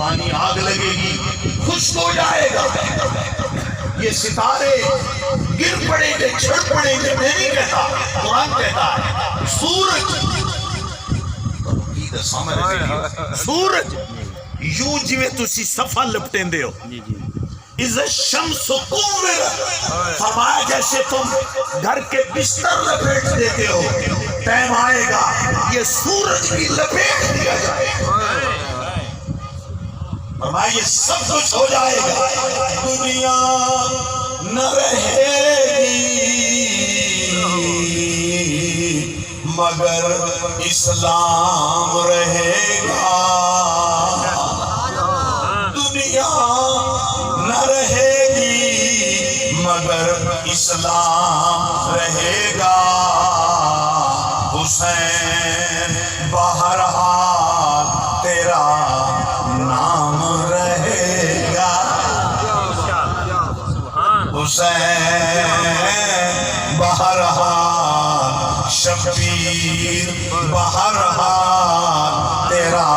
پانی آگ لگے گی، خشک ہو جائے گا، یہ ستارے گر پڑیں گے، چھڑ پڑیں گے. میں نہیں کہتا، قرآن کہتا ہے. سورج سورج یوں جویں تسی صفحہ لپٹیں دے ہو، اِذَا الشَّمْسُ كُوِّرَتْ، فرمایا جیسے تم گھر کے بستر لپیٹ دیتے ہو، ٹائم آئے گا یہ سورج بھی لپیٹ دیا جائے گا. فرمایا یہ سب کچھ ہو جائے گا، دنیا نہ رہے گی مگر اسلام رہے گا. دنیا نہ رہے گی مگر اسلام رہے گا. حسین بہرحال تیرا نام رہے گا. حسین بہرحال، شبیر بہرحال تیرا